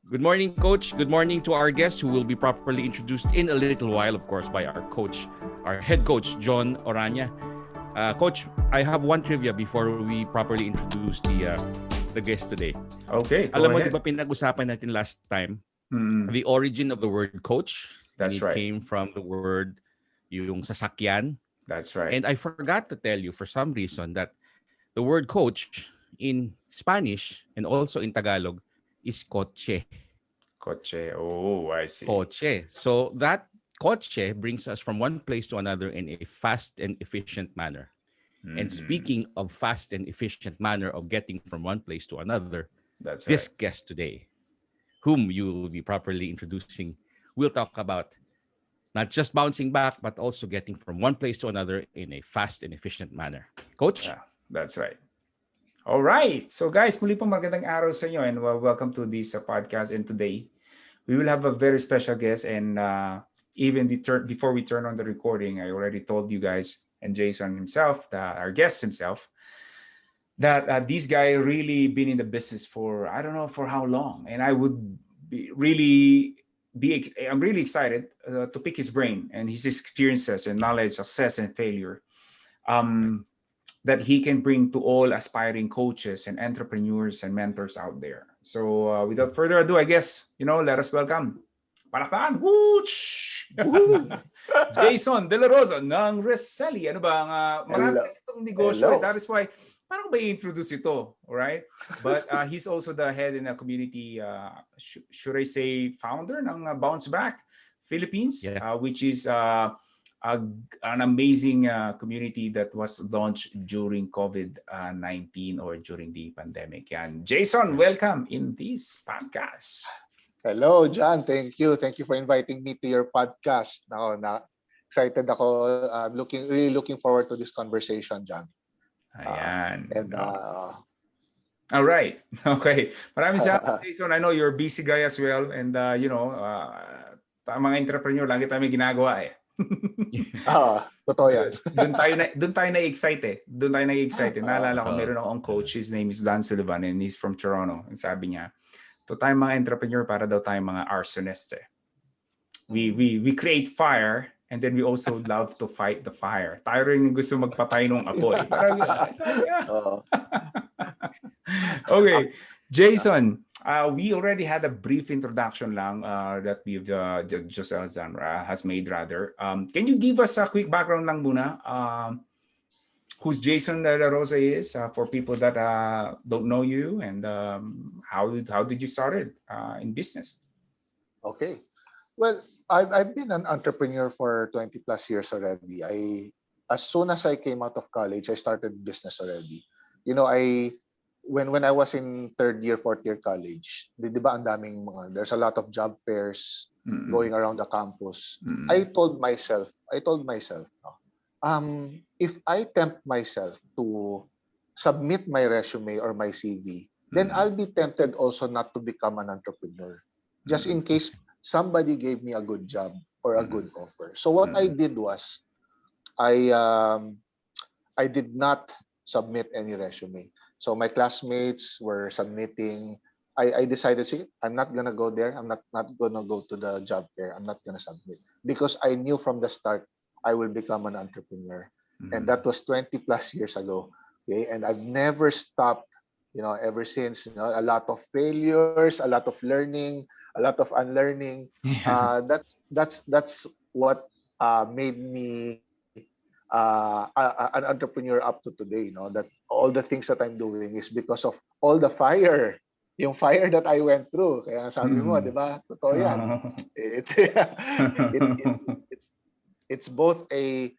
Good morning, Coach. Good morning to our guests who will be properly introduced in a little while, of course, by our coach, our head coach, John Orania. Coach, I have one trivia before we properly introduce the guest today. Okay, go Alam mo, di ba ahead. pinag-usapan natin last time, Mm, the origin of the word coach, and that's it right. came from the word yung sasakyan. That's right. And I forgot to tell you for some reason that the word coach in Spanish and also in Tagalog is coche. Coche. Oh, I see. Coche. So that coche brings us from one place to another in a fast and efficient manner. And Mm-mm. speaking of fast and efficient manner of getting from one place to another, That's this right. guest today, whom you will be properly introducing, will talk about not just bouncing back, but also getting from one place to another in a fast and efficient manner. Coach? Yeah, that's right. All right. So guys, muli po magandang araw sa inyo and welcome to this podcast. And today, we will have a very special guest. And even before we turn on the recording, I already told you guys and Jason himself, our guest himself, that this guy really been in the business for I don't know for how long, and I would be really I'm really excited to pick his brain and his experiences and knowledge, success and failure, um, that he can bring to all aspiring coaches and entrepreneurs and mentors out there. So without further ado, I guess let us welcome. Palakpakan! Whoosh! Woohoo! Jason De La Rosa ng Reselli. Ano ba? Marami Hello. kasi itong negosyo. Hello. That is why, parang ba i-introduce ito? Alright? But he's also the head in a community, should I say, founder ng Bounce Back Philippines, Yeah. which is an amazing community that was launched during COVID-19 or during the pandemic. And Jason, Right. welcome in this podcast. Hello, John. Thank you. Thank you for inviting me to your podcast. Excited ako. I'm really looking forward to this conversation, John. Ayan. And No. All right. Okay. Maraming salamat, Jason. I know you're a busy guy as well. And, mga entrepreneur, lagi tayo may ginagawa eh. totoo yan. Doon tayo na-excite eh. Doon tayo na-excite. Naalala ko, Oh, meron akong coach. His name is Dan Sullivan and he's from Toronto. And sabi niya, ito tayong mga entrepreneur para daw tayong mga arsonist eh. We create fire and then we also love to fight the fire. Tayo rin yung gusto magpatay ng apoy. Parang, Oo. okay, Jason, we already had a brief introduction lang that we've Josel Zamra has made rather. Can you give us a quick background lang muna? Who's Jason De La Rosa is for people that don't know you, and how did you started in business? Okay. Well, I've been an entrepreneur for 20 plus years already. As soon as I came out of college, I started business already. When I was in third year, fourth year college, di ba ang daming there's a lot of job fairs going around the campus. I told myself, if I tempt myself to submit my resume or my CV, then I'll be tempted also not to become an entrepreneur, just in case somebody gave me a good job or a good offer. So what I did was, I did not submit any resume. So my classmates were submitting. I decided, see, I'm not gonna go there. I'm not gonna go to the job fair. I'm not gonna submit because I knew from the start I will become an entrepreneur, and that was 20 plus years ago. Okay, and I've never stopped. Ever since. A lot of failures, a lot of learning, a lot of unlearning. Yeah. That's what made me an entrepreneur up to today. That all the things that I'm doing is because of all the fire, yung fire that I went through. Kaya sabi mo, di ba? Totoo yan. It, it's it's both a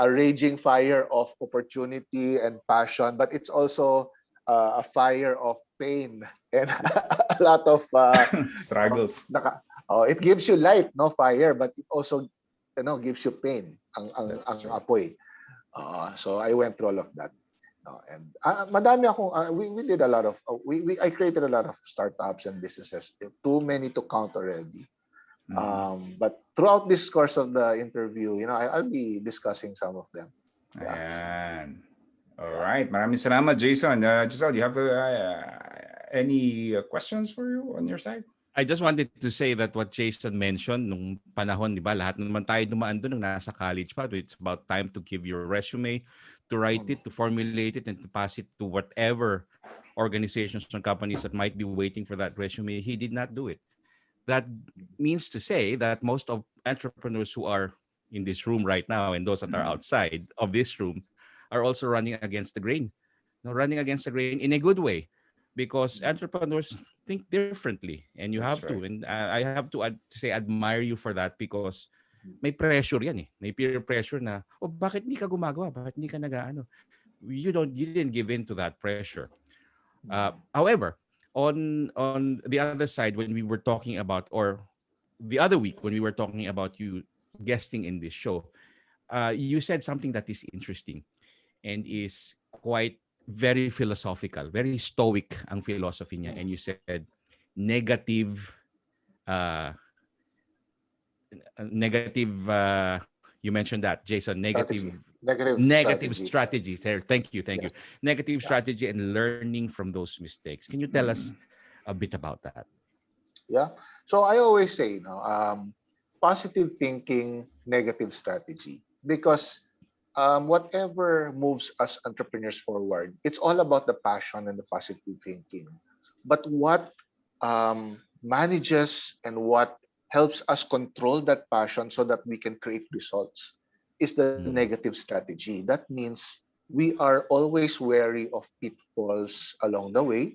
raging fire of opportunity and passion, but it's also a fire of pain and a lot of Struggles. it gives you light, no fire, but it also gives you pain. Ang That's true. apoy. So I went through all of that. And madami akong we did a lot of I created a lot of startups and businesses. Too many to count already. But throughout this course of the interview, I'll be discussing some of them. Yeah. Ayan. All right. Maraming salamat, Jason. Giselle, do you have any questions for you on your side? I just wanted to say that what Jason mentioned nung panahon, di ba, lahat naman tayo dumaan doon nung nasa college pa. It's about time to give your resume, to write Mm. it, to formulate it, and to pass it to whatever organizations and companies that might be waiting for that resume. He did not do it. That means to say that most of entrepreneurs who are in this room right now and those that are Mhm. outside of this room are also running against the grain. No, running against the grain in a good way, because entrepreneurs think differently, and you have That's to. right. And I have to say admire you for that, because may pressure yan eh. May peer pressure na, oh, bakit hindi ka gumagawa? Bakit hindi ka nag-ano? You didn't give in to that pressure. However, on the other side, when we were talking about, or the other week when we were talking about you guesting in this show, you said something that is interesting and is quite very philosophical, very stoic ang philosophy niya. And you said negative, uh, you mentioned that, Jason, Strategy, negative negative strategy. strategy. There, thank you. Yes. Negative Yeah. strategy and learning from those mistakes. Can you tell us Mhm. a bit about that? Yeah. So I always say, positive thinking, negative strategy, because whatever moves us entrepreneurs forward, it's all about the passion and the positive thinking. But what manages and what helps us control that passion so that we can create results is the Mm. negative strategy. That means we are always wary of pitfalls along the way.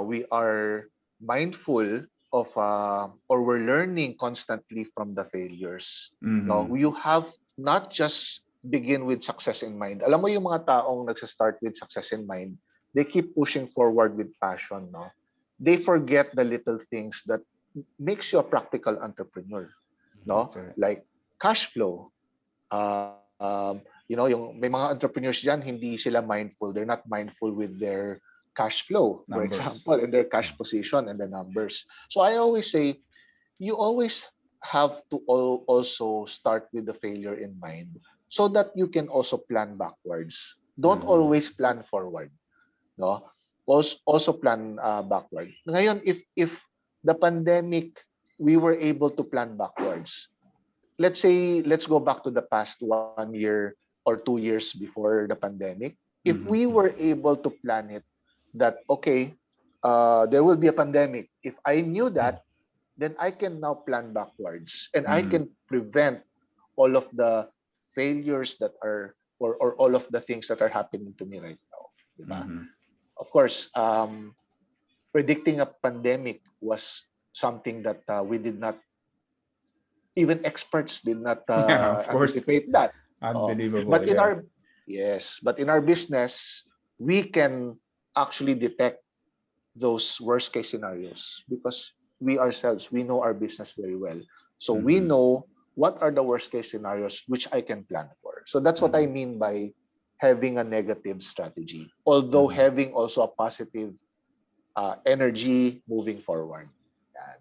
We are mindful of, or we're learning constantly from the failures. No, Mhm. you have not just begin with success in mind. Alam mo yung mga taong nagsa-start with success in mind, they keep pushing forward with passion, no? They forget the little things that makes you a practical entrepreneur, no? That's right. Like cash flow. Yung may mga entrepreneurs dyan, hindi sila mindful. They're not mindful with their cash flow, for Numbers. example, and their cash position and the numbers. So I always say, you always have to also start with the failure in mind so that you can also plan backwards. Don't Mhm. always plan forward, no? Also plan backward. Ngayon, if the pandemic, we were able to plan backwards. Let's say, let's go back to the past 1 year or 2 years before the pandemic. If we Mhm. were able to plan it, that okay, there will be a pandemic. If I knew that, then I can now plan backwards and I Mhm. can prevent all of the failures that are, or all of the things that are happening to me right now. Diba? Mhm. Of course, predicting a pandemic was something that we did not, even experts did not Yeah, of course. anticipate that. Unbelievable. But in Yeah. our, yes, but in our business, we can actually detect those worst case scenarios because we ourselves, we know our business very well. So we Mhm. know what are the worst case scenarios which I can plan for. So that's what I Mhm. mean by having a negative strategy, although Mhm. having also a positive energy moving forward. Yan.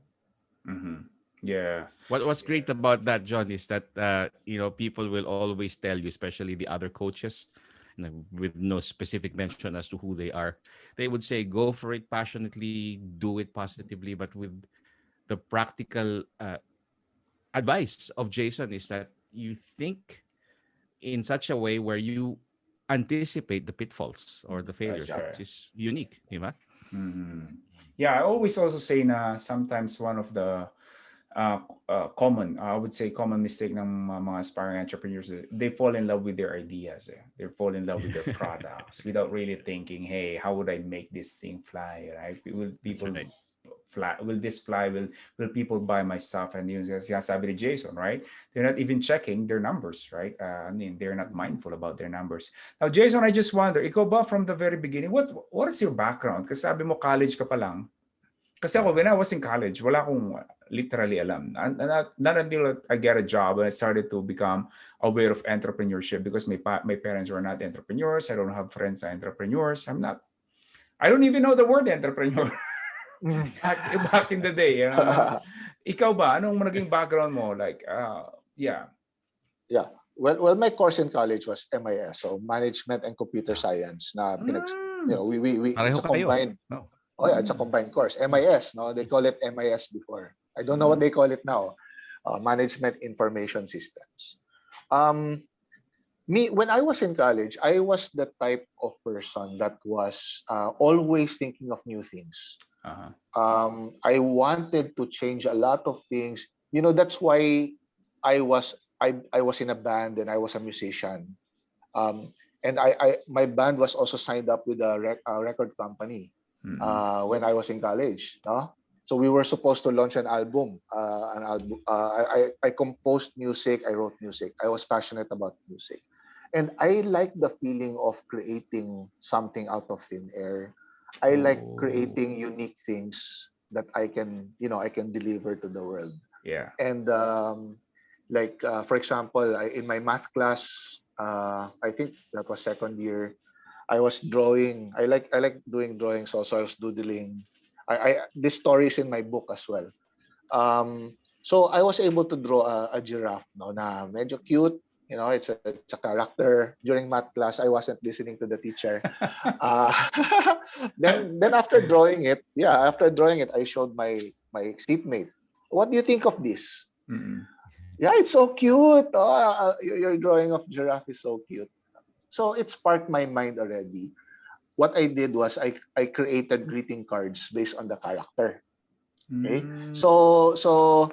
Mhm. Yeah. What's Yeah. great about that, John, is that people will always tell you, especially the other coaches, with no specific mention as to who they are. They would say, "Go for it passionately, do it positively," but with the practical advice of Jason is that you think in such a way where you anticipate the pitfalls or the failures, That's Yeah. which right. is unique, di ba? Mhm. Yeah, I always also say na sometimes one of the common, I would say common mistake ng mga aspiring entrepreneurs, they fall in love with their ideas. They fall in love with their products without really thinking, hey, how would I make this thing fly? Right? Will That's people right. fly? Will this fly? Will people buy my stuff? And yung sabi ni Jason, right? They're not even checking their numbers, right? I mean, they're not mindful about their numbers. Now, Jason, I just wonder, ikaw ba from the very beginning, what is your background? Kasi sabi mo college ka pa lang. Kasi ako, when I was in college, wala akong literally alam. Not until I get a job and I started to become aware of entrepreneurship because my parents were not entrepreneurs. I don't have friends are entrepreneurs. I don't even know the word entrepreneur back in the day. Ikaw ba? Anong naging background mo? Like, yeah. Yeah. Well, my course in college was MIS, so Management and Computer Science. Na Mm, we it's Pareho a kayo. combined. No? Oh yeah, it's a combined course. MIS, no, they call it MIS before. I don't know what they call it now. Management Information Systems. Um, Me, when I was in college, I was the type of person that was always thinking of new things. Uh-huh. I wanted to change a lot of things. You know, that's why I was in a band and I was a musician. Um, and my band was also signed up with a record company Mm-hmm. when I was in college. No? So we were supposed to launch an album. I composed music. I wrote music. I was passionate about music, and I like the feeling of creating something out of thin air. I like Oh, creating unique things that I can deliver to the world. yeah. And for example, in my math class, I think that was second year, I was drawing. I like doing drawings also. I was doodling. I this story is in my book as well. So I was able to draw a giraffe, no, na medyo cute. You know, it's a character. During math class, I wasn't listening to the teacher. Uh, then after drawing it, I showed my seatmate. What do you think of this? Mm-mm. Yeah, it's so cute. Oh, your drawing of giraffe is so cute. So it sparked my mind already. What I did was I created greeting cards based on the character. Okay, Mm. so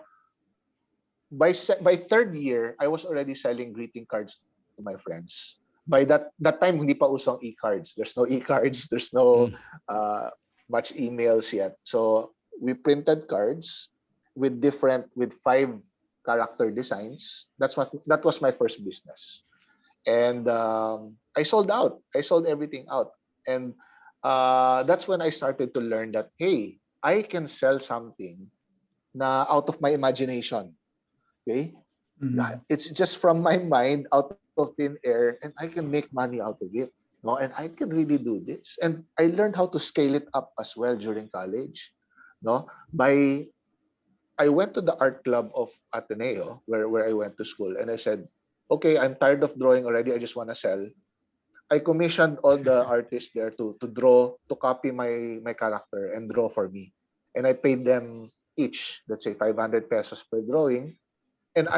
by third year, I was already selling greeting cards to my friends. By that time, hindi pa usong e-cards. There's no e-cards. There's no Mm. uh, much emails yet. So we printed cards with five character designs. That was my first business, and I sold out. I sold everything out, and that's when I started to learn that hey, I can sell something na out of my imagination. Okay, Mm-hmm. it's just from my mind out of thin air, and I can make money out of it. No, and I can really do this. And I learned how to scale it up as well during college. No, by I went to the art club of Ateneo where I went to school, and I said, okay, I'm tired of drawing already. I just want to sell. I commissioned all the artists there to draw, to copy my character and draw for me. And I paid them each, let's say 500 pesos per drawing. And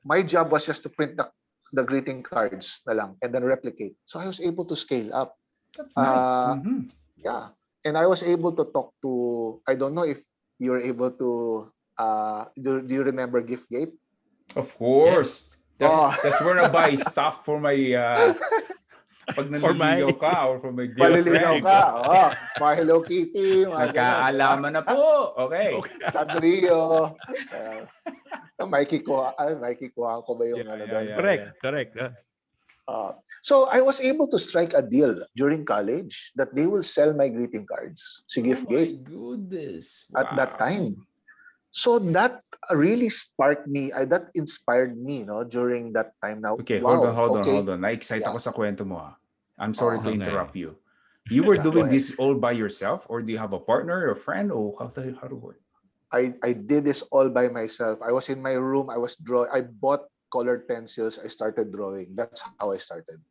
my job was just to print the greeting cards na lang and then replicate. So I was able to scale up. That's nice. Uh Mm-hmm. yeah. And I was able to talk to, I don't know if you're able to do you remember Giftgate? Of Yes. course. That's Oh, that's where I buy stuff for my pag For my nanliligaw ka or for my maliligaw girlfriend. ka. Oh, mga Hello Kitty, mga ganon, di ba? Nagkaalaman na po. Okay. Okay. Sanrio. Uh, Mikey Kuha ko ba Yeah, yung ano yeah, doon? yeah, Correct. yeah. Correct. So I was able to strike a deal during college that they will sell my greeting cards to Oh my Giftgate goodness. at that Wow. time. So that really sparked me. That inspired me, no, during that time. Now, Okay, wow, hold okay, on. Na-excite yeah, ako sa kwento mo ha. I'm sorry to Okay. interrupt you. You were yeah. Go doing ahead. this all by yourself or do you have a partner or a friend or how to work? I did this all by myself. I was in my room. I was drawing. I bought colored pencils. I started drawing. That's how I started.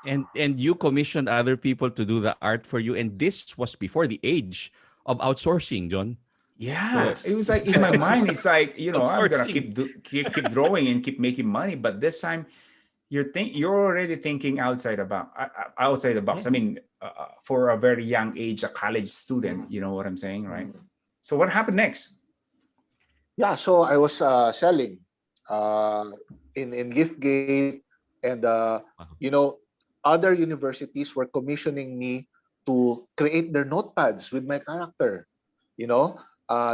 And you commissioned other people to do the art for you, and this was before the age of outsourcing, John. Yeah, So it Yes. was like in my mind, it's like I'm gonna outsourcing. keep drawing and keep making money, but this time you're already thinking outside the box. I Yes. mean, for a very young age, a college student, Mm, you know what I'm saying, right? mm. So what happened next? Yeah. So I was selling uh, in Giftgate, and Wow. you know, other universities were commissioning me to create their notepads with my character. You know,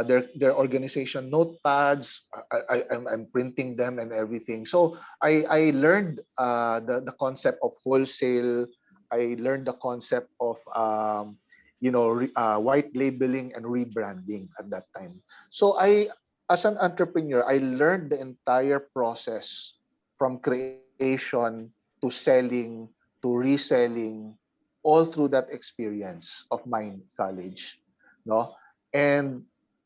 their organization notepads. I'm printing them and everything. So I learned the concept of wholesale. I learned the concept of white labeling and rebranding at that time. So as an entrepreneur, I learned the entire process from creation to selling to reselling, all through that experience of mine college, no? And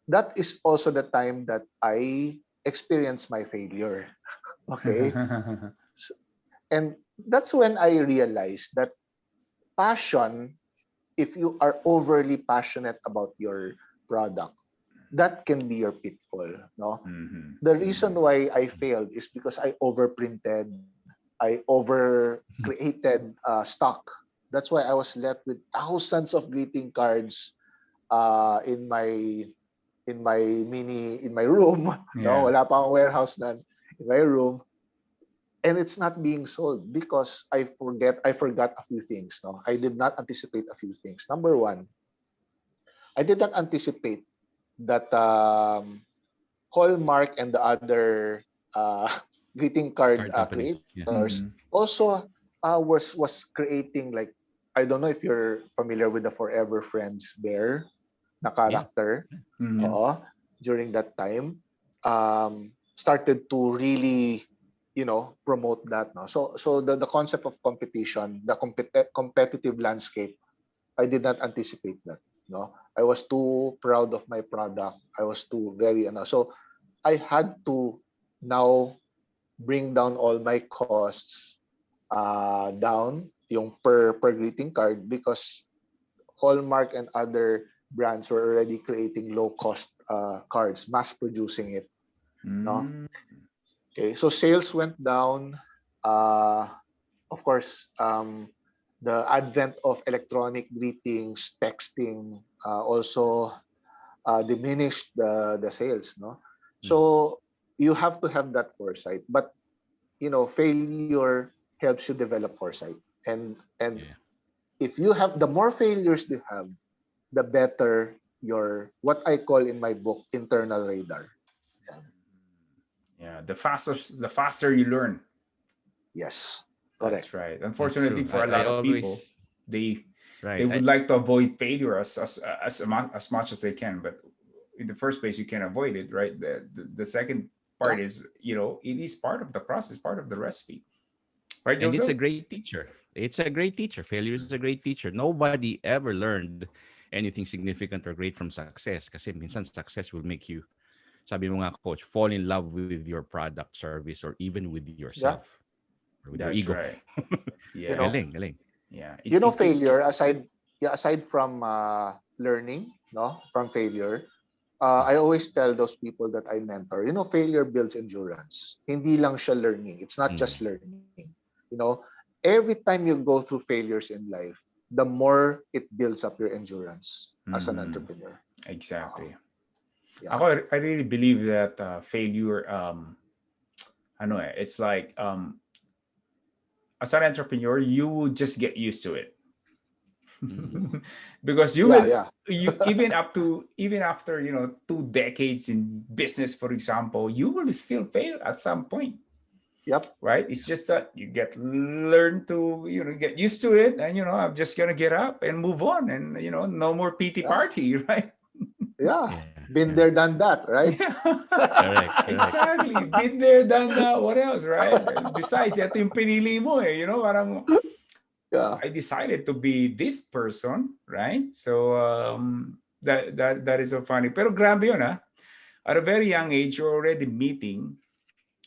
that is also the time that I experienced my failure. Okay? And that's when I realized that passion if you are overly passionate about your product, that can be your pitfall. No, the reason why I failed is because I overprinted, I over created stock. That's why I was left with thousands of greeting cards in my room. No, Yeah. wala pa akong warehouse nan, in my room, and it's not being sold because I forgot a few things. No, I did not anticipate a few things. Number one, I did not anticipate that Hallmark and the other uh, greeting card Card company. Yeah. creators also was creating, like, I don't know if you're familiar with the Forever Friends bear na Yeah. character. Oo, during that time, started to really, promote that. No, so the concept of competition, the competitive landscape, I did not anticipate that. No, I was too proud of my product. I was too very, so I had to now bring down all my costs down yung per greeting card, because Hallmark and other brands were already creating low cost cards, mass producing it. No, okay, so sales went down. Uh, of course, the advent of electronic greetings, texting, also diminished the sales. No, so you have to have that foresight. But failure helps you develop foresight, and Yeah. if you have, the more failures you have, the better your, what I call in my book, internal radar. Yeah. Yeah. The faster you learn. Yes, That's correct. right. That's Unfortunately, true. for a I lot of people, always they right. they would like to avoid failure as much as they can. But in the first place, you can avoid it, right? The second part Yeah. is, it is part of the process, part of the recipe, right, And it's a Joseph? great teacher. It's a great teacher. Failure is a great teacher. Nobody ever learned anything significant or great from success. Kasi minsan success will make you, sabi mo nga coach, fall in love with your product, service, or even with Yeah. yourself or with your That's ego. right. You Yeah, know, Galing, galing. yeah. It failure aside, yeah, aside from learning, no, from failure, I always tell those people that I mentor, failure builds endurance. Hindi lang siya learning. It's not just Mm. learning. You know, every time you go through failures in life, the more it builds up your endurance as an entrepreneur. exactly. Yeah. I really believe that failure. I know it's like as an entrepreneur, you will just get used to it. Mm. Because you Yeah, will, yeah. even after 2 decades in business, for example, you will still fail at some point, Yep. right? It's just that you learn to get used to it, and I'm just gonna get up and move on, and no more PT Yeah. party, right? Yeah. Yeah, Been yeah. there, done that, right? Yeah. Correct, correct. Exactly, been there, done that. What else, right? Besides, ito yung pinili mo, parang Yeah. I decided to be this person, right? So that is so funny. Pero grabe yun, ah. At a very young age, you're already meeting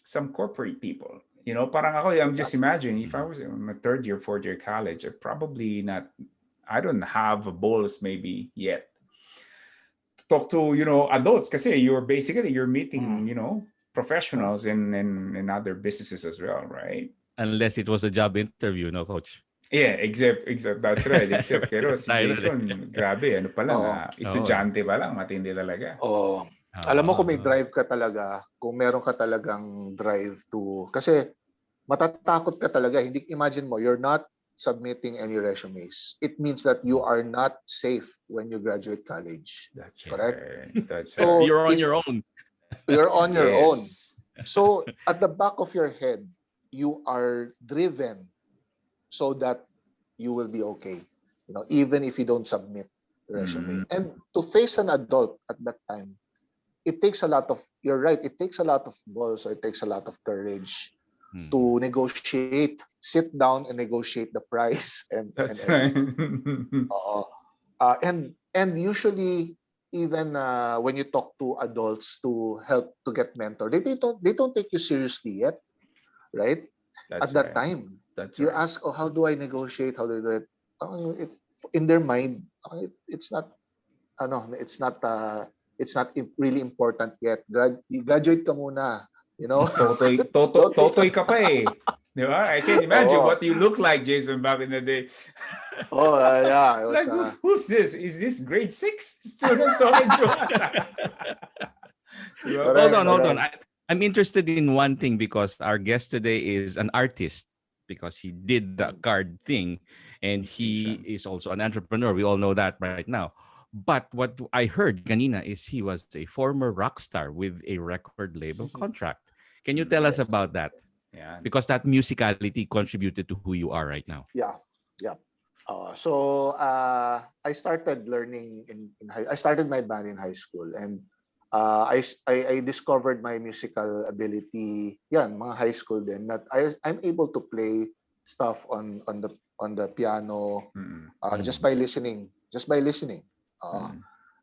some corporate people. Parang ako, I'm just Yep. imagining if I Mm. was in my third year, fourth year college, I don't have balls maybe yet to talk to, adults. Kasi you're meeting, Mm. Yeah. professionals in other businesses as well, right? Unless it was a job interview, no, coach? Yeah, except that's right. Except pero si Tayo nun eh. Jason, grabe, ano pa lang, Oo. Oo eh. estudyante pa lang, matindi talaga. Oh, alam mo, Oo, kung may oo. drive ka talaga, kung meron ka talagang drive to, kasi matatakot ka talaga. Hindi, imagine mo, you're not submitting any resumes. It means that you are not safe when you graduate college. That's Yeah. Correct? right. That's right. So You're on if your own. you're on your own, Yes. so at the back of your head, you are driven so that you will be okay. Even if you don't submit the resume. Mm, And to face an adult at that time, it takes a lot of, you're right, it takes a lot of balls, or it takes a lot of courage Mm. to negotiate, sit down and negotiate the price and that's right. everything. And usually, even when you talk to adults to help to get mentor, they don't take you seriously yet, right? At That's that right. time, That's you right. ask, oh, how do I negotiate? How do I do it? in their mind, it's not it's not really important yet. Graduate ka muna, you know. Totoy ka pa eh. Di ba? I can imagine what you look like, Jason, back in the day. Yeah, it was, Like, who's this? Is this grade 6 student talking to us? Diba? Hold on. I'm interested in one thing because our guest today is an artist because he did the card thing and he is also an entrepreneur. We all know that right now. But what I heard kanina is he was a former rock star with a record label contract. Can you tell us about that? Yeah. Because that musicality contributed to who you are right now. Yeah. So I started learning I started my band in high school, and I discovered my musical ability. Yan, mga high school din. That I'm able to play stuff on the piano just by listening.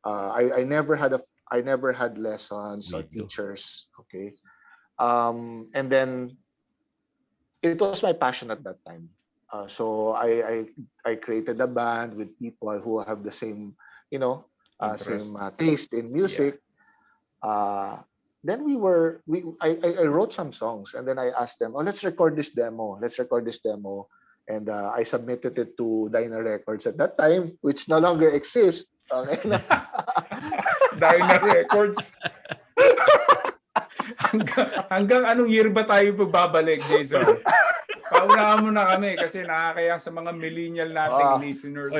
I never had lessons or teachers. Okay. And then it was my passion at that time. So I created a band with people who have the same, same taste in music. Then I wrote some songs, and then I asked them, let's record this demo. And I submitted it to Dyna Records at that time, which no longer exists. Okay. Dyna Records. hanggang anong year ba tayo babalik, Jason? Paunahan mo na kami kasi nakakaya sa mga millennial nating listeners.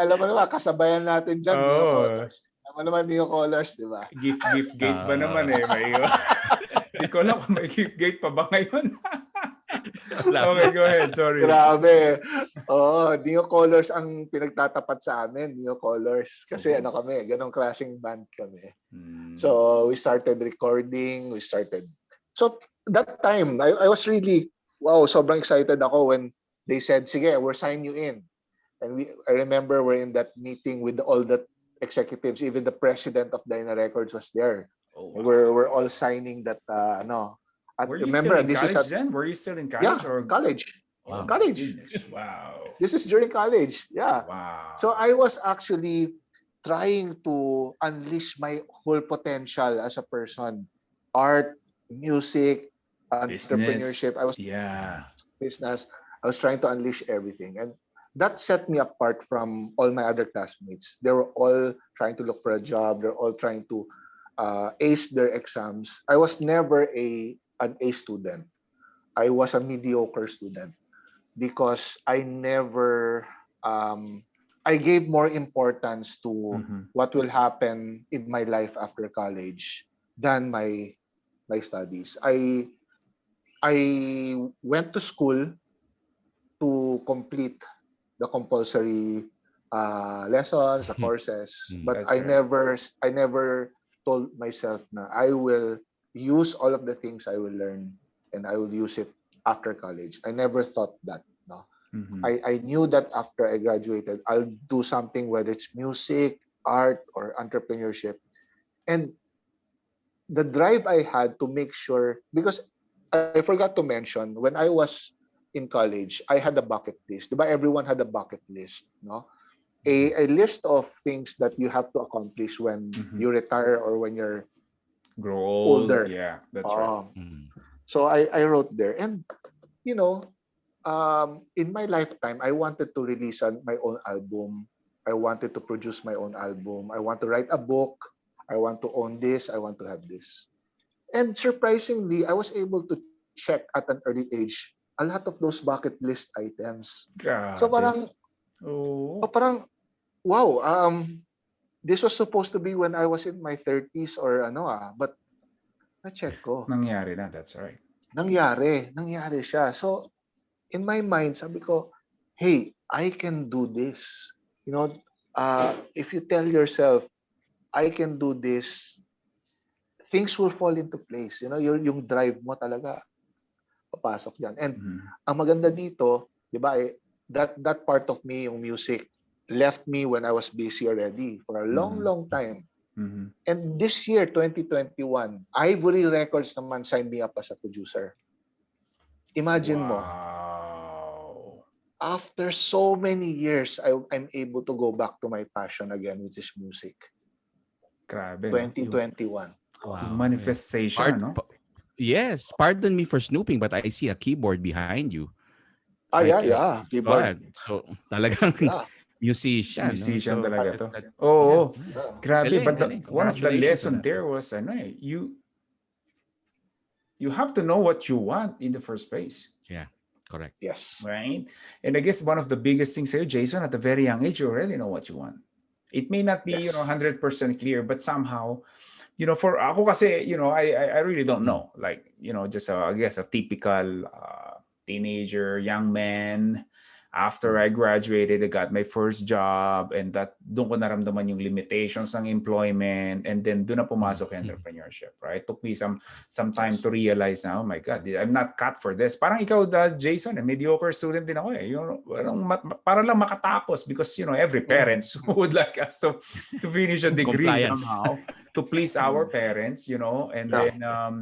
Alam mo naman, kasabayan natin dyan, Neo Colors. Alam mo naman, Neo Colors, di ba? Gift gate ba naman eh? Hindi ko alam kung may gift gate pa ba ngayon. Okay, go ahead. Sorry. Grabe. Neo Colors ang pinagtatapat sa amin, Neo Colors. Kasi kami, ganong klaseng band kami. So, we started recording, So, that time, I was really, sobrang excited ako when they said, sige, we'll sign you in. And I remember we're in that meeting with all the executives, even the president of Dyna Records was there. Oh, wow. We're all signing that, Were you still in college then? Were you still in college? Yeah, or college. Wow. College. Goodness. Wow. This is during college. Yeah. Wow. So I was actually trying to unleash my whole potential as a person. Art, music, entrepreneurship. Business. I was trying to unleash everything. And that set me apart from all my other classmates. They were all trying to look for a job. They're all trying to ace their exams. I was never an A student. I was a mediocre student because I never I gave more importance to what will happen in my life after college than my studies. I went to school to complete the compulsory lessons, the courses, but I never told myself na I will use all of the things I will learn and I will use it after college. I never thought that. No, I knew that after I graduated, I'll do something, whether it's music, art, or entrepreneurship. And the drive I had to make sure, because I forgot to mention, when I was in college, I had a bucket list. Diba everyone had a bucket list, no? A list of things that you have to accomplish when you retire or when you're grow older. Yeah, that's right. So I wrote there, and in my lifetime, I wanted to release my own album. I wanted to produce my own album. I want to write a book. I want to own this. I want to have this. And surprisingly, I was able to check at an early age a lot of those bucket list items. So parang, wow, this was supposed to be when I was in my 30s or but na-check ko. Nangyari na, that's right. Nangyari siya. So, in my mind, sabi ko, hey, I can do this. If you tell yourself, I can do this, things will fall into place. Yung drive mo talaga, papasok yan. And ang maganda dito, di ba, that part of me, yung music, left me when I was busy already for a long time. And this year, 2021, Ivory Records naman signed me up as a producer. Imagine mo. after so many years, I'm able to go back to my passion again, which is music. Grabe, no? 2021. Yung Wow. manifestation, no? Yes, pardon me for snooping, but I see a keyboard behind you. Yeah, Go keyboard. ahead. So, talagang Yeah, musician, no? Musician So, talaga to. yeah. Oo. yeah. Grabe, Galing, but galing. one of the Congratulations on lesson that. there was you have to know what you want in the first place, Yeah, correct. Yes. right? And I guess one of the biggest things here, Jason, at a very young age, you already know what you want. It may not be, Yes. 100% clear, but somehow, for ako kasi, I really don't Mm. know. Like, just I guess a typical teenager, young man. After I graduated, I got my first job, and that doon ko naramdaman yung limitations ng employment, and then doon na pumasok yung entrepreneurship, right? Took me some time to realize na, oh my God, I'm not cut for this. Parang ikaw, Jason, mediocre student din ako eh. Para lang makatapos because, every parents would like us to finish a degree Compliance. somehow to please our parents, and Yeah.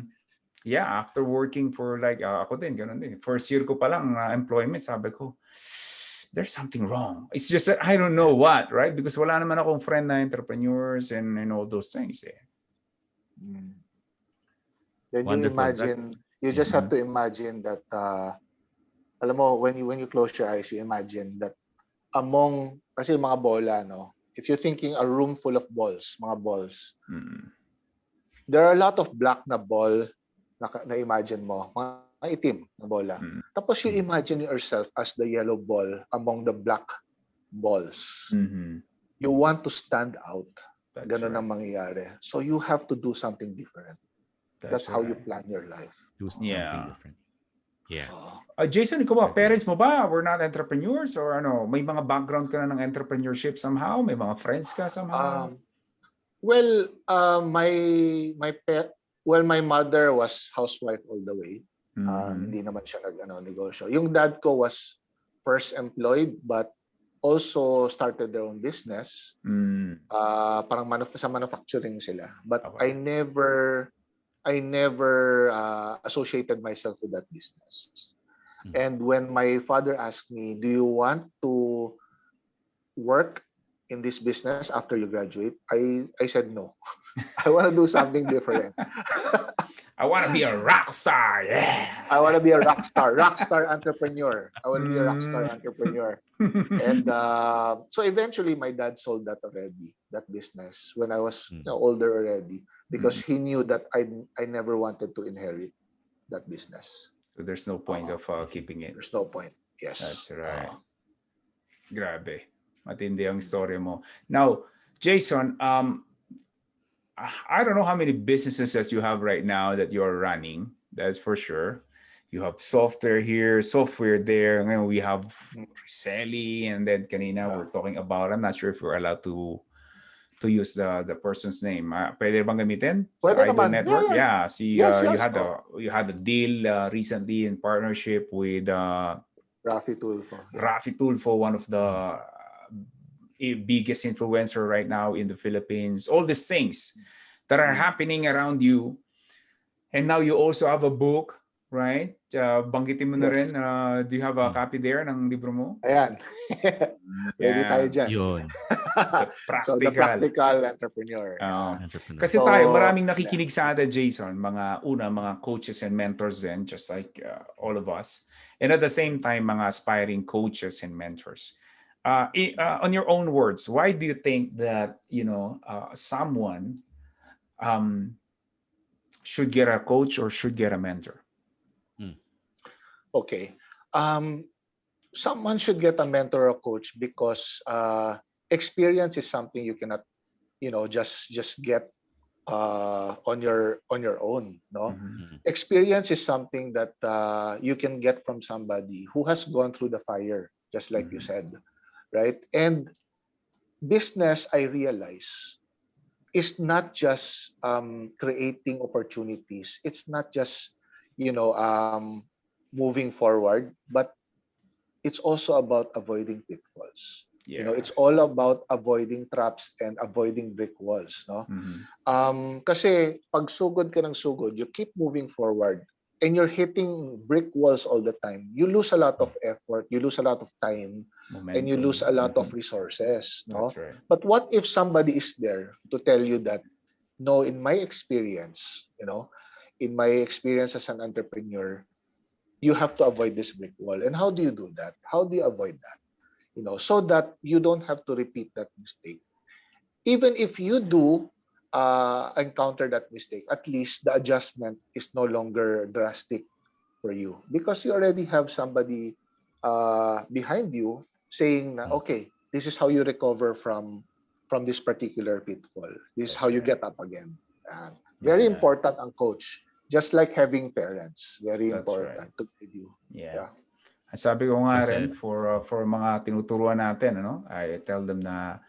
then after working for like ako din ganun din. First year ko pa lang employment, sabi ko there's something wrong. It's just that I don't know what, right? Because wala naman akong friend na entrepreneurs and all those things eh. Then you Wonderful. imagine, you just have to imagine that alam mo, when you close your eyes, you imagine that kasi mga bola, no? If you're thinking a room full of balls, mga balls, there are a lot of black na ball na imagine mo, mga itim na bola. Tapos you imagine yourself as the yellow ball among the black balls. You want to stand out. Ganun ang mangyayari. So you have to do something different. That's how you plan your life. Do something different. Yeah. Jason, ikaw ba, parents mo ba were not entrepreneurs or ano? May mga background ka na ng entrepreneurship somehow? May mga friends ka somehow? My mother was housewife all the way. Hindi naman siya negosyo. Yung dad ko was first employed but also started their own business. Parang sa manufacturing sila. But I never associated myself with that business. And when my father asked me, do you want to work in this business after you graduate? I said no. I want to do something different. I want to be a rock star. Yeah. I want to be a rock star entrepreneur. I want to be a rock star entrepreneur. And so eventually my dad sold that already, that business, when I was older already, because he knew that I never wanted to inherit that business. So there's no point of keeping it. There's no point. Yes. That's right. Grabe. Matindi ang story mo. Now, Jason, I don't know how many businesses that you have right now that you're running. That's for sure. You have software here, software there. Ngayon we have reselling, and then kanina we're talking about, I'm not sure if we're allowed to use the person's name. Pwede bang gamitin? Pwede Idol naman. Network? Yeah. Yes. You had a deal recently in partnership with Rafi Tulfo. Rafi Tulfo, one of the biggest influencer right now in the Philippines. All these things that are happening around you. And now you also have a book, right? Banggitin mo na rin. Do you have a copy there ng libro mo? Ayan. Ready tayo dyan. Yun. So the practical entrepreneur. Kasi tayo, maraming nakikinig sa atin, Jason, mga coaches and mentors din, just like all of us. And at the same time, mga aspiring coaches and mentors. On your own words, why do you think that someone should get a coach or should get a mentor? Okay, someone should get a mentor or coach because experience is something you cannot, just get on your own. No, experience is something that you can get from somebody who has gone through the fire, just like you said. Right? And business, I realize, is not just creating opportunities. It's not just, moving forward, but it's also about avoiding pitfalls. Yes. It's all about avoiding traps and avoiding brick walls. No? Kasi pag sugod ka ng sugod, you keep moving forward. and you're hitting brick walls all the time, you lose a lot of effort, you lose a lot of time, and you lose Momentum. a lot of resources, no? That's right. But what if somebody is there to tell you that, no, in my experience, in my experience as an entrepreneur, you have to avoid this brick wall. And how do you do that? How do you avoid that? So that you don't have to repeat that mistake. Even if you do encounter that mistake, at least the adjustment is no longer drastic for you, because you already have somebody behind you saying, okay, this is how you recover from this particular pitfall. This is how That's you right. get up again. Very Yeah, important ang coach. Just like having parents, very that's right. important to guide you. Yeah. Yeah. Sabi ko Well nga rin, said. for mga tinuturuan natin, I tell them na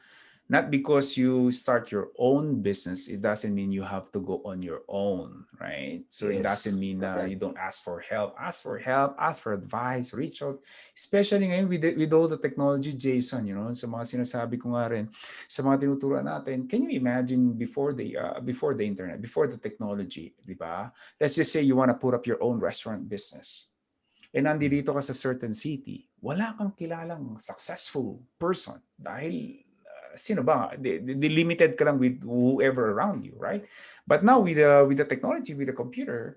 not because you start your own business, it doesn't mean you have to go on your own, right? So it doesn't Yes. mean Correct. you don't ask for help. Ask for help, ask for advice, reach out. Especially ngayon with all the technology, Jason, sa mga sinasabi ko nga rin, sa mga tinuturuan natin, can you imagine before the internet, before the technology, di ba? Let's just say you want to put up your own restaurant business. And nandito ka sa certain city, wala kang kilalang successful person dahil sino ba? The limited ka lang with whoever around you, right? But now with the technology, with the computer,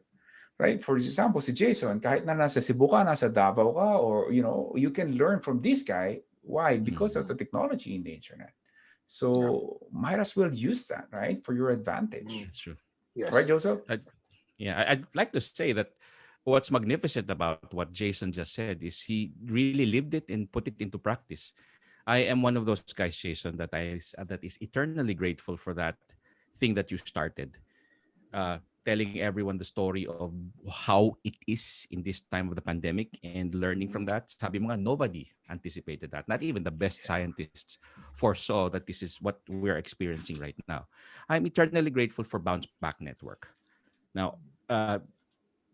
right? For example, si Jason, kahit na nasa Cebu ka, nasa Davao ka, or you can learn from this guy. Why? Because of the technology in the internet. Yeah. So might as well use that, right, for your advantage, Mm. That's true. right, Yes. Joseph? I'd like to say that what's magnificent about what Jason just said is he really lived it and put it into practice. I am one of those guys, Jason, that is eternally grateful for that thing that you started. Telling everyone the story of how it is in this time of the pandemic and learning from Mm. that. Sabi mo nga, nobody anticipated that. Not even the best scientists foresaw that this is what we're experiencing right now. I'm eternally grateful for Bounce Back Network. Now,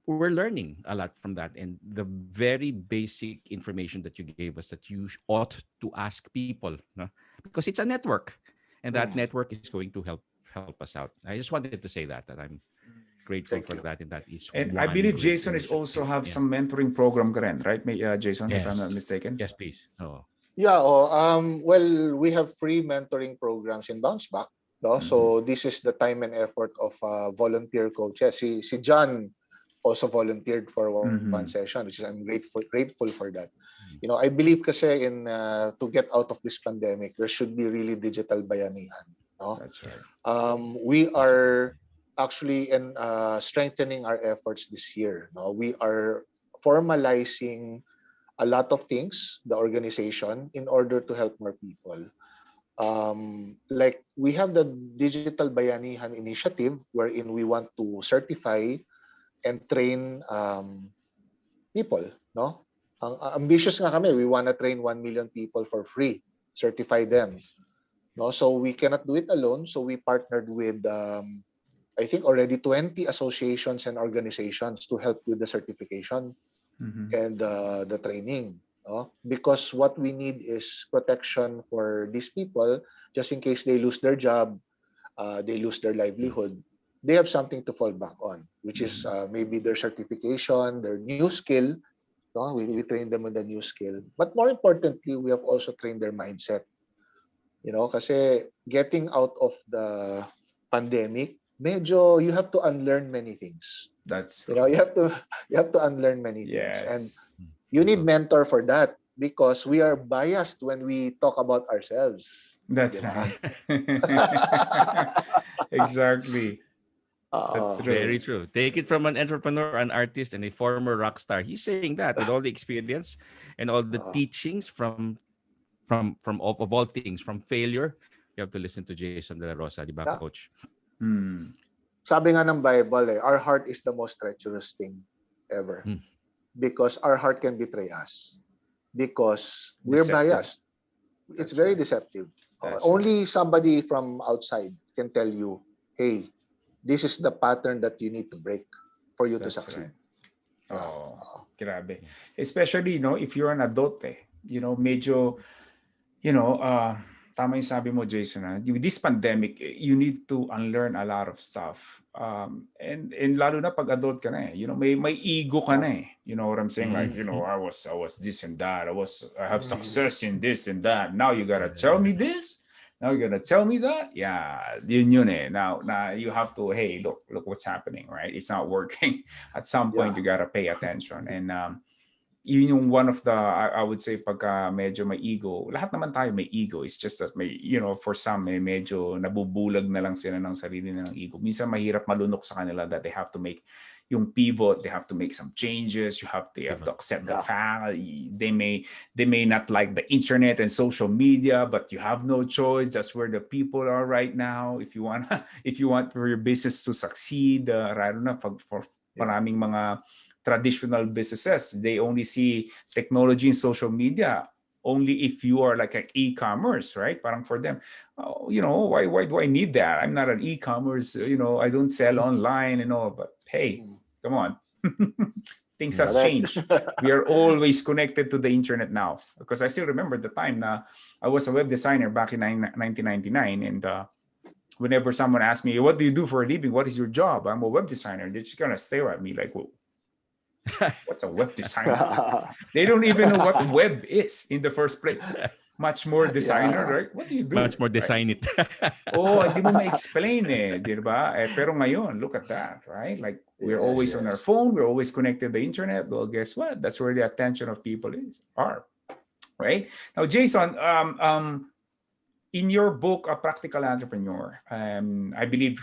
we're learning a lot from that, and the very basic information that you gave us, that you ought to ask people, no? Because it's a network, and that Mm. network is going to help us out. I just wanted to say that I'm grateful for Thank you. that, and that is And I one believe great Jason is initiative. also have Yeah. some mentoring program ka rin, right, Jason, if I'm Yes. not mistaken? Yes, please. Oh. Yeah, well, we have free mentoring programs in Bounce Back. No? Mhm. So this is the time and effort of volunteer coaches. Si John also volunteered for one Mhm. session, which is I'm grateful for that. I believe kasi in to get out of this pandemic, there should be really digital bayanihan. No? That's right. We are actually strengthening our efforts this year. No? We are formalizing a lot of things, the organization, in order to help more people. Like we have the Digital Bayanihan initiative, wherein we want to certify and train people. No, ambitious nga kami. We want to train 1 million people for free, certify them. No, so we cannot do it alone. So we partnered with I think already 20 associations and organizations to help with the certification Mhm. and the training. No? Because what we need is protection for these people, just in case they lose their job, they lose their livelihood. They have something to fall back on, which is Mhm. maybe their certification, their new skill. No? We train them on the new skill. But more importantly, we have also trained their mindset. Kasi getting out of the pandemic, medyo you have to unlearn many things. That's You know, true. you have to you have to unlearn many things, and Yes. you need True. mentor for that, because we are biased when we talk about ourselves. Di That's ba? right. Exactly. That's Oo. Very true. true. Take it from an entrepreneur, an artist, and a former rock star. He's saying that with all the experience and all the Oo. teachings of all things, from failure. You have to listen to Jason De La Rosa, di ba, Yeah. Coach? Hmm. Sabi nga ng Bible, our heart is the most treacherous thing ever, Mm. because our heart can betray us, because we're Deceptive. biased. It's That's very right. deceptive. That's right. Only somebody from outside can tell you, hey, this is the pattern that you need to break for you to That's succeed. right. Yeah. Oh, grabe. Especially, if you're an adult, medyo, you know, uh, tama yung sabi mo, Jason. With this pandemic, you need to unlearn a lot of stuff. And lalo na pag adult ka na eh. May ego ka na eh. You know what I'm saying? Like, I was this and that. I have success in this and that. Now you gotta tell me this. Now you're gonna tell me that? Yeah, yun eh. Now you have to, hey, look what's happening, right? It's not working. At some point, you gotta pay attention. And yun yung one of the, I would say, pagka medyo may ego, lahat naman tayo may ego. It's just that may, for some, medyo nabubulag na lang sila ng sarili nilang ego. Minsan mahirap malunok sa kanila that they have to make yung pivot, they have to make some changes, you have to accept the fact they may not like the internet and social media, but you have no choice. That's where the people are right now. If you want for your business to succeed, I don't know, for maraming mga traditional businesses, they only see technology and social media only if you are like an e-commerce, right? Parang for them, why do I need that? I'm not an e-commerce, I don't sell online and all, but hey, come on. Things has changed. We are always connected to the internet now, because I still remember the time na I was a web designer back in 1999, and whenever someone asked me, what do you do for a living? What is your job? I'm a web designer. They just kind of stare at me like, whoa. What's a web designer? They don't even know what web is in the first place. Much more designer, right? What do you do? Much more design it. Hindi mo ma-explain eh, di ba? Pero ngayon, look at that, right? Like we're always on our phone, we're always connected to the internet. Well, guess what? That's where the attention of people are, right? Now, Jason, in your book, A Practical Entrepreneur, I believe,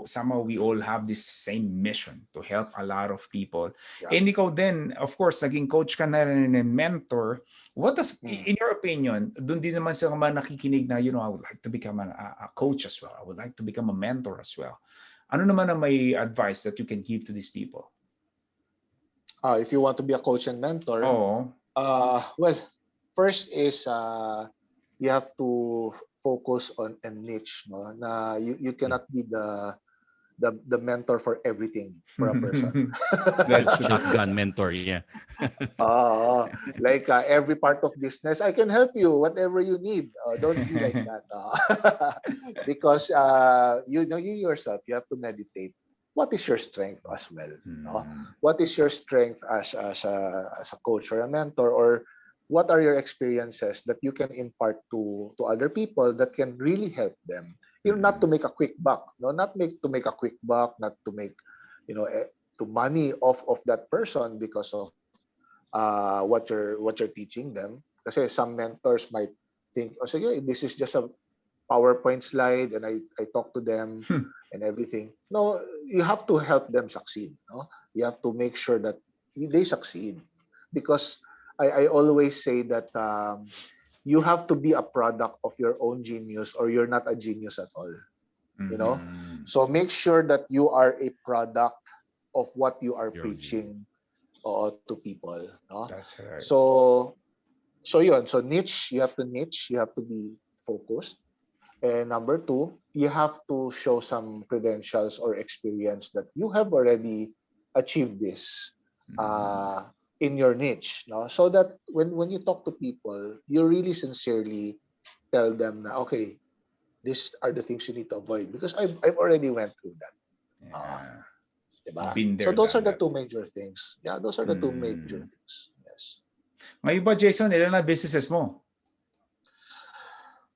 somehow we all have this same mission to help a lot of people. Yeah. And ikaw din, of course, naging coach ka na rin and mentor. What does, in your opinion, dun din naman sa mga nakikinig na, I would like to become a coach as well. I would like to become a mentor as well. Ano naman ang may advice that you can give to these people? If you want to be a coach and mentor, well, first is you have to focus on a niche, no? Na you cannot be the mentor for everything for a person. That's shotgun mentor, yeah. Like every part of business, I can help you, whatever you need. Don't be like that. Because you yourself, you have to meditate. What is your strength as well? No? What is your strength as a coach or a mentor, or what are your experiences that you can impart to other people that can really help them? Not to make a quick buck, not to make a quick buck, not to make, to money off of that person because of what you're teaching them. Kasi some mentors might think, oh, sige, this is just a PowerPoint slide and I talk to them and everything. No, you have to help them succeed. No? You have to make sure that they succeed, because I always say that you have to be a product of your own genius, or you're not a genius at all. So make sure that you are a product of what you are preaching to people. No? That's right. So niche, you have to niche, you have to be focused. And number two, you have to show some credentials or experience that you have already achieved this in your niche, no? So that when you talk to people, you really sincerely tell them, okay, these are the things you need to avoid, because I've already went through that. Diba? So those are the two major things. Yeah, those are the two major things. Yes. Ngayon ba, Jason, ilan na businesses mo?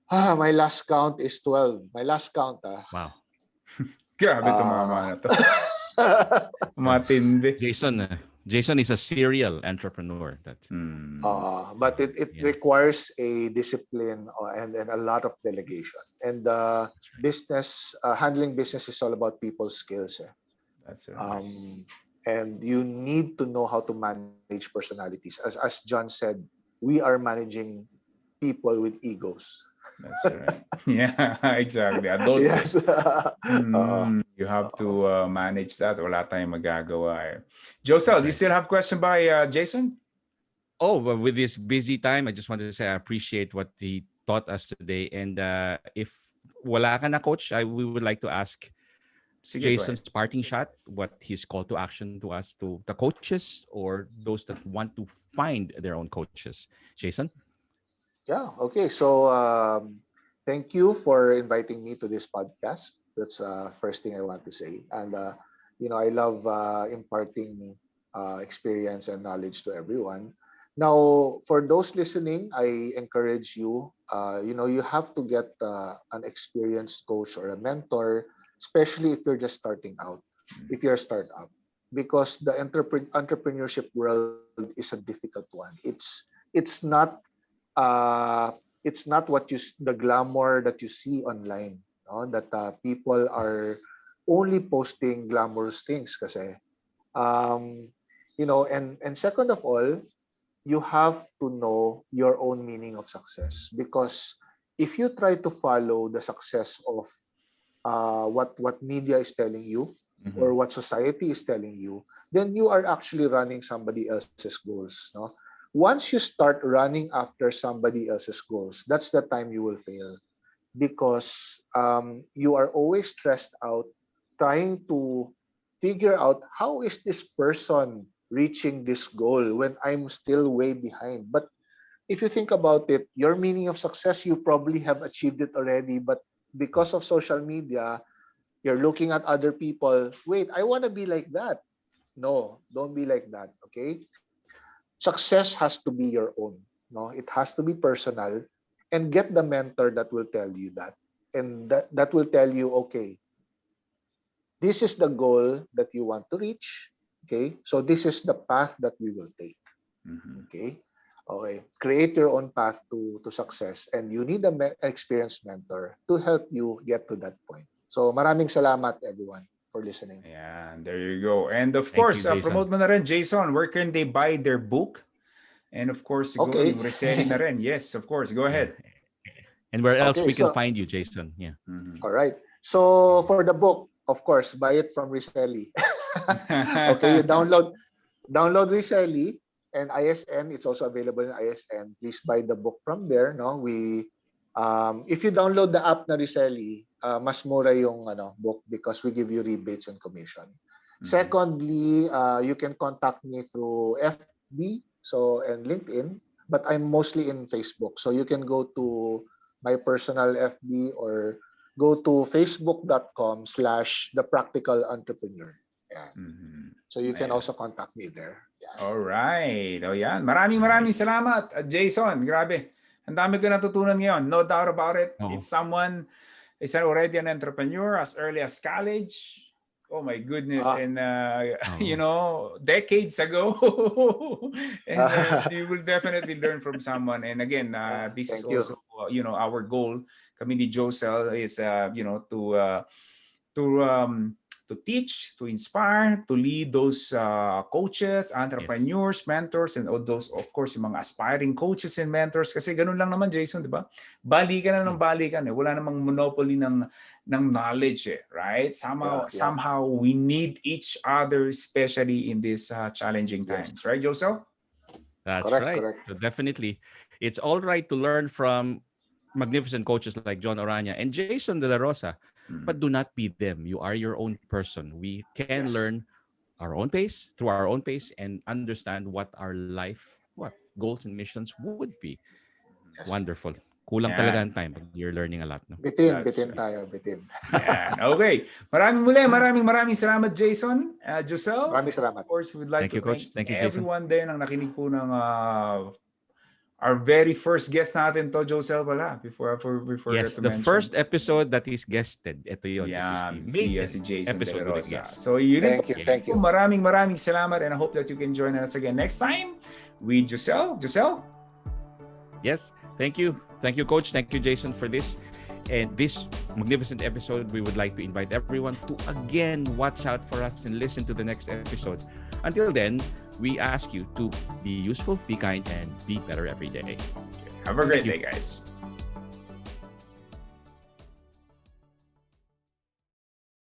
My last count is 12. My last count. Wow. Grabe itong mga na to. Matindi. Jason is a serial entrepreneur. But it requires a discipline and a lot of delegation. And business, handling business is all about people's skills. That's right. And you need to know how to manage personalities. As John said, we are managing people with egos. That's right. Yeah, exactly. Adults. Yes. You have to manage that. Wala tayong magagawa. Josel, do you still have a question by Jason? Oh, well, with this busy time, I just wanted to say I appreciate what he taught us today. And if wala ka na, Coach, we would like to ask Jason's parting shot, what his call to action to us, to the coaches or those that want to find their own coaches. Jason? Yeah, okay. So thank you for inviting me to this podcast. That's first thing I want to say. And I love imparting experience and knowledge to everyone. Now, for those listening, I encourage you. You have to get an experienced coach or a mentor, especially if you're just starting out. If you're a startup, because the entrepreneurship world is a difficult one. It's not the glamour that you see online, no? That people are only posting glamorous things kasi and second of all, you have to know your own meaning of success, because if you try to follow the success of what media is telling you or what society is telling you, then you are actually running somebody else's goals, no? Once you start running after somebody else's goals, that's the time you will fail, because you are always stressed out trying to figure out how is this person reaching this goal when I'm still way behind. But if you think about it, your meaning of success, you probably have achieved it already, but because of social media, you're looking at other people. Wait, I want to be like that. No, don't be like that. Okay, success has to be your own. No, it has to be personal, and get the mentor that will tell you that, and that will tell you, okay, this is the goal that you want to reach. Okay, so this is the path that we will take. Okay. Okay, create your own path to success, and you need an experienced mentor to help you get to that point. So maraming salamat everyone for listening. Yeah, there you go. And of Thank course, you, Jason. promote mo na rin, Jason, where can they buy their book? And of course, siguro Okay. yung reselling na rin. Yes, of course. Go ahead. And where else Okay, we can so- find you, Jason? Yeah. All right. So for the book, of course, buy it from Reselly. Okay, you download Reselly and ISN. It's also available in ISN. Please buy the book from there. No, if you download the app na Reselly, mas mura yung book, because we give you rebates and commission. Secondly, you can contact me through FB and LinkedIn, but I'm mostly in Facebook. So you can go to my personal FB or go to facebook.com/thepracticalentrepreneur. Yeah. So you can also contact me there. Yeah. All right. O yan. Maraming salamat, Jason. Grabe. Ang dami ko natutunan ngayon. No doubt about it. Oo. If someone is already an entrepreneur as early as college, oh my goodness. And, decades ago. And you will definitely learn from someone. And again, this is Thank you. also, our goal. Kami ni Josel is, to teach, to inspire, to lead those coaches, entrepreneurs, mentors, and all those, of course, yung mga aspiring coaches and mentors. Kasi ganun lang naman, Jason, di ba? Balikan na ng balikan. Wala namang monopoly ng knowledge, right? Somehow we need each other, especially in these challenging times. Right, Joseph? That's Correct, right. correct. So definitely, it's all right to learn from magnificent coaches like John Orania and Jason De La Rosa, but do not be them. You are your own person. We can learn our own pace, through our own pace, and understand what our life, goals and missions would be. Yes. Wonderful. Kulang talaga ang time pag you're learning a lot. No? Bitin That's tayo, bitin. Yan. Okay. Maraming salamat, Jason. Josel. Maraming salamat. Of course, we would like Thank you, to Coach. thank Thank you, Jason. everyone din ang nakinig po ng our very first guest natin to, Josel, pala. Before Yes, to the mention. first episode that is guested. Ito yun. Yan, This is si the Jason episode De La with Rosa. guest. So, yun Thank you. Maraming salamat, and I hope that you can join us again next time with Josel. Yes, thank you. Thank you, Coach. Thank you, Jason, for this. And this magnificent episode, we would like to invite everyone to again watch out for us and listen to the next episode. Until then, we ask you to be useful, be kind, and be better every day. Have a great you. day, guys.